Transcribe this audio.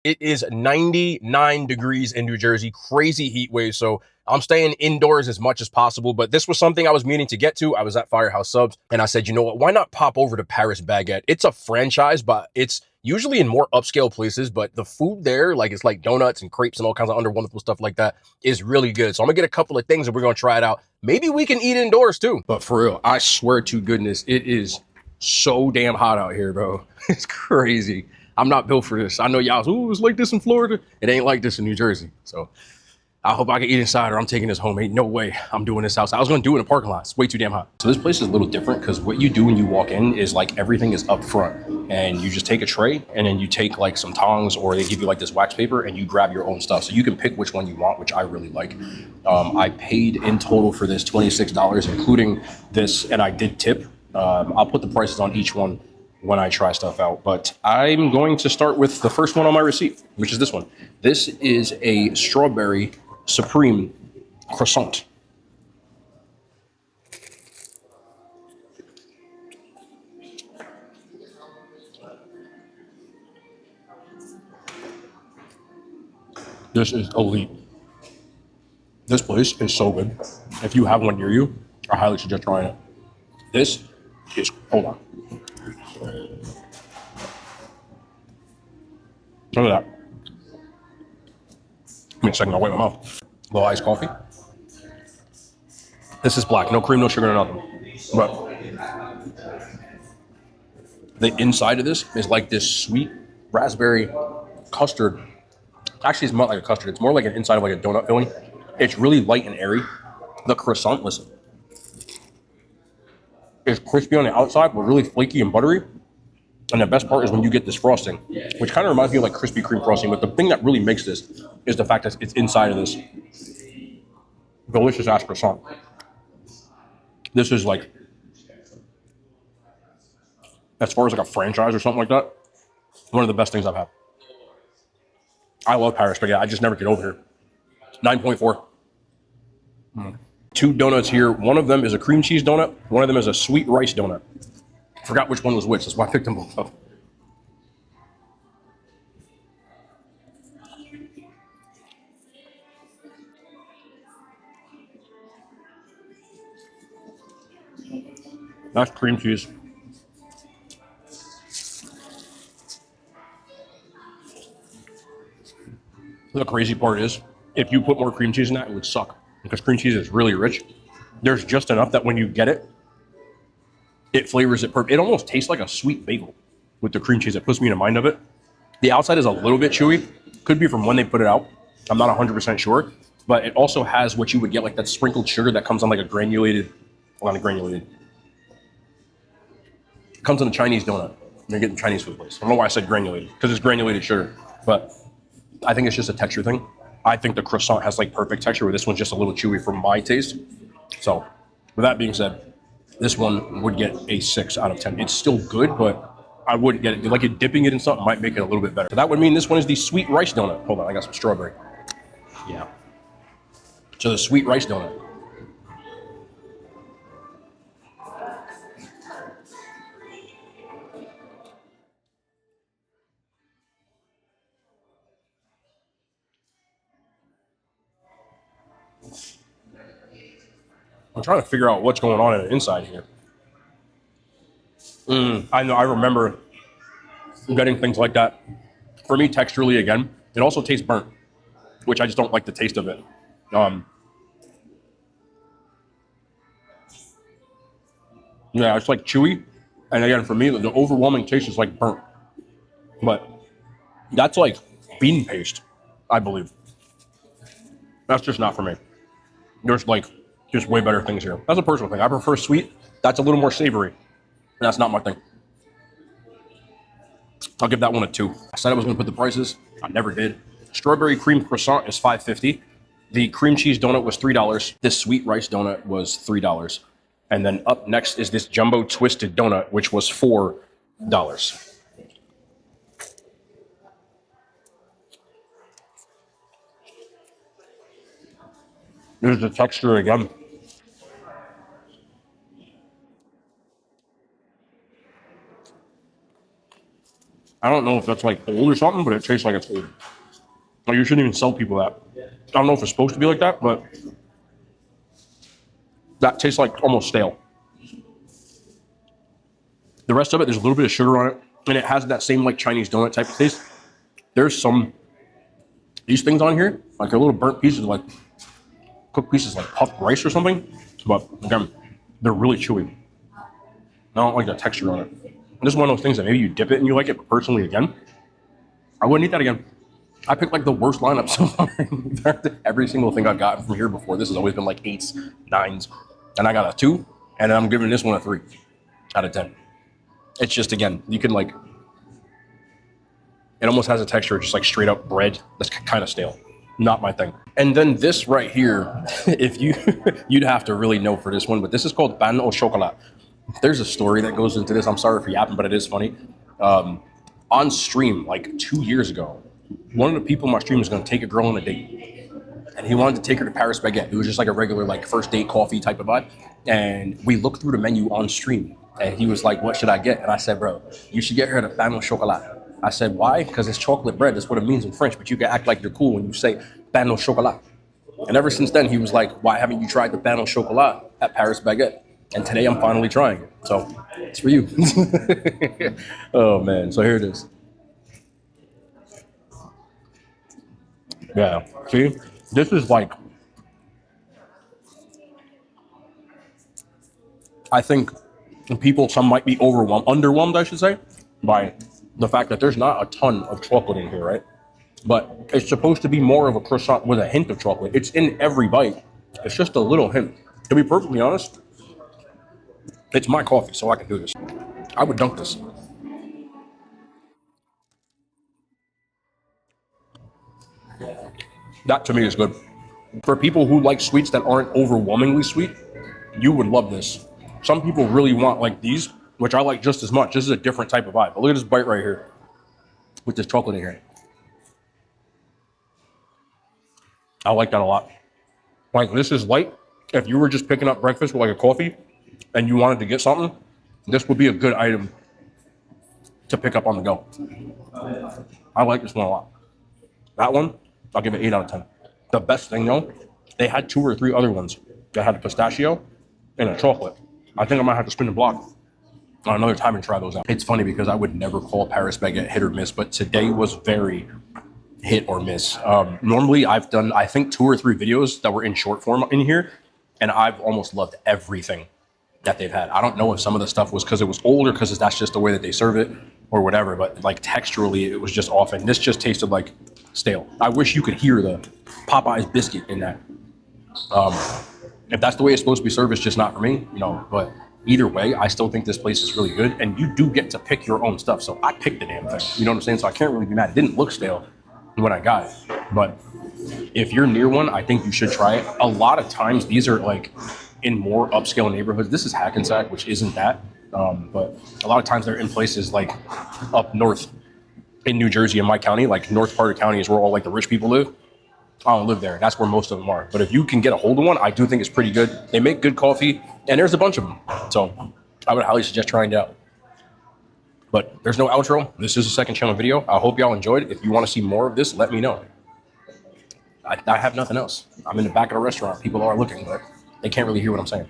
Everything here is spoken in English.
It is 99 degrees in New Jersey, crazy heat wave. So I'm staying indoors as much as possible. But this was something I was meaning to get to. I was at Firehouse Subs and I said, you know what? Why not pop over to Paris Baguette? It's a franchise, but it's usually in more upscale places. But the food there, like it's like donuts and crepes and all kinds of under wonderful stuff like that, is really good. So I'm gonna get a couple of things and we're gonna try it out. Maybe we can eat indoors too. But for real, I swear to goodness, it is so damn hot out here, bro. It's crazy. I'm not built for this. I know y'all, ooh, it's like this in Florida. It ain't like this in New Jersey. So I hope I can eat inside or I'm taking this home. Ain't no way I'm doing this outside. I was gonna do it in a parking lot. It's way too damn hot. So this place is a little different because what you do when you walk in is like everything is up front and you just take a tray and then you take like some tongs or they give you like this wax paper and you grab your own stuff. So you can pick which one you want, which I really like. I paid in total for this $26, including this, and I did tip. I'll put the prices on each one when I try stuff out, but I'm going to start with the first one on my receipt, which is this one. This is a strawberry supreme croissant. This is elite. This place is so good. If you have one near you, I highly suggest trying it. This is, hold on. Look at that. Give me a second, I'll wipe my mouth. Little iced coffee. This is black, no cream, no sugar, no nothing. But the inside of this is like this sweet raspberry custard. Actually, it's not like a custard. It's more like an inside of like a donut filling. It's really light and airy. The croissant, listen, is crispy on the outside, but really flaky and buttery. And the best part is when you get this frosting, which kind of reminds me of like Krispy Kreme frosting. But the thing that really makes this is the fact that it's inside of this delicious ass croissant. This is like, as far as like a franchise or something like that, one of the best things I've had. I love Paris Baguette. I just never get over here. 9.4. Two donuts here. One of them is a cream cheese donut. One of them is a sweet rice donut. Forgot which one was which. That's why I picked them both up. That's cream cheese. The crazy part is, if you put more cream cheese in that, it would suck because cream cheese is really rich. There's just enough that when you get it, it flavors it perfect. It almost tastes like a sweet bagel with the cream cheese. It puts me in mind of it. The outside is a little bit chewy. Could be from when they put it out. I'm not 100% sure. But it also has what you would get, like that sprinkled sugar that comes on like a granulated, well, not a granulated. It comes in a Chinese donut. You're getting Chinese food place. I don't know why I said granulated, because it's granulated sugar. But I think it's just a texture thing. I think the croissant has like perfect texture, where this one's just a little chewy for my taste. So with that being said, this one would get a 6 out of 10. It's still good, but I wouldn't get it. Like dipping it in something might make it a little bit better. So that would mean this one is the sweet rice donut. Hold on, I got some strawberry. Yeah. So the sweet rice donut. I'm trying to figure out what's going on in the inside here. I know, I remember getting things like that. For me, texturally, again, it also tastes burnt, which I just don't like the taste of it. Um, yeah, it's like chewy. And again, for me, the overwhelming taste is like burnt. But that's like bean paste, I believe. That's just not for me. There's like just way better things here. That's a personal thing. I prefer sweet. That's a little more savory. And that's not my thing. I'll give that one a 2. I said I was going to put the prices. I never did. Strawberry cream croissant is $5.50. The cream cheese donut was $3. This sweet rice donut was $3. And then up next is this jumbo twisted donut, which was $4. There's the texture again. I don't know if that's like old or something, but it tastes like it's old. Like you shouldn't even sell people that. I don't know if it's supposed to be like that, but that tastes like almost stale. The rest of it, there's a little bit of sugar on it, and it has that same like Chinese donut type of taste. There's these things on here, like they're little burnt pieces, like cooked pieces, like puffed rice or something. But again, they're really chewy. I don't like the texture on it. And this is one of those things that maybe you dip it and you like it, but personally, again, I wouldn't eat that again. I picked like the worst lineup so far. Every single thing I've gotten from here before this has always been like 8s, 9s, and I got a 2, and I'm giving this one a 3 out of 10. It's just, again, you can like, it almost has a texture of just like straight up bread that's kind of stale. Not my thing. And then this right here, if you'd have to really know for this one, but this is called pan au chocolat. There's a story that goes into this. I'm sorry for yapping, but it is funny. On stream, like 2 years ago, one of the people in my stream was going to take a girl on a date. And he wanted to take her to Paris Baguette. It was just like a regular like first date coffee type of vibe. And we looked through the menu on stream. And he was like, what should I get? And I said, bro, you should get her the pan au chocolat. I said, why? Because it's chocolate bread. That's what it means in French. But you can act like you're cool when you say pan au chocolat. And ever since then, he was like, why haven't you tried the pan au chocolat at Paris Baguette? And today I'm finally trying it. So it's for you. Oh, man. So here it is. Yeah. See? This is like, I think some might be underwhelmed, I should say, by the fact that there's not a ton of chocolate in here, right? But it's supposed to be more of a croissant with a hint of chocolate. It's in every bite. It's just a little hint. To be perfectly honest, it's my coffee, so I can do this. I would dunk this. That to me is good. For people who like sweets that aren't overwhelmingly sweet, you would love this. Some people really want like these, which I like just as much. This is a different type of vibe. But look at this bite right here with this chocolate in here. I like that a lot. Like this is light. If you were just picking up breakfast with like a coffee and you wanted to get something, this would be a good item to pick up on the go. I like this one a lot. That one, I'll give it 8 out of 10. The best thing though, they had 2 or 3 other ones that had a pistachio and a chocolate. I think I might have to spin the block on another time and try those out. It's funny because I would never call Paris Baguette hit or miss, but today was very hit or miss. Normally I've done, I think 2 or 3 videos that were in short form in here, and I've almost loved everything that they've had. I don't know if some of the stuff was because it was old or because that's just the way that they serve it or whatever, but like texturally it was just off, and this just tasted like stale. I wish you could hear the Popeye's biscuit in that. If that's the way it's supposed to be served, it's just not for me, you know, but either way, I still think this place is really good, and you do get to pick your own stuff. So I picked the damn thing, you know what I'm saying? So I can't really be mad. It didn't look stale when I got it, but if you're near one, I think you should try it. A lot of times these are like in more upscale neighborhoods. This is Hackensack, which isn't that, but a lot of times they're in places like up north in New Jersey, in my county, like north part of county is where all like the rich people live. I don't live there. That's where most of them are. But if you can get a hold of one, I do think it's pretty good. They make good coffee, and there's a bunch of them. So I would highly suggest trying it out. But there's no outro. This is a second channel video. I hope y'all enjoyed it. If you want to see more of this, let me know. I have nothing else. I'm in the back of a restaurant. People are looking, but they can't really hear what I'm saying.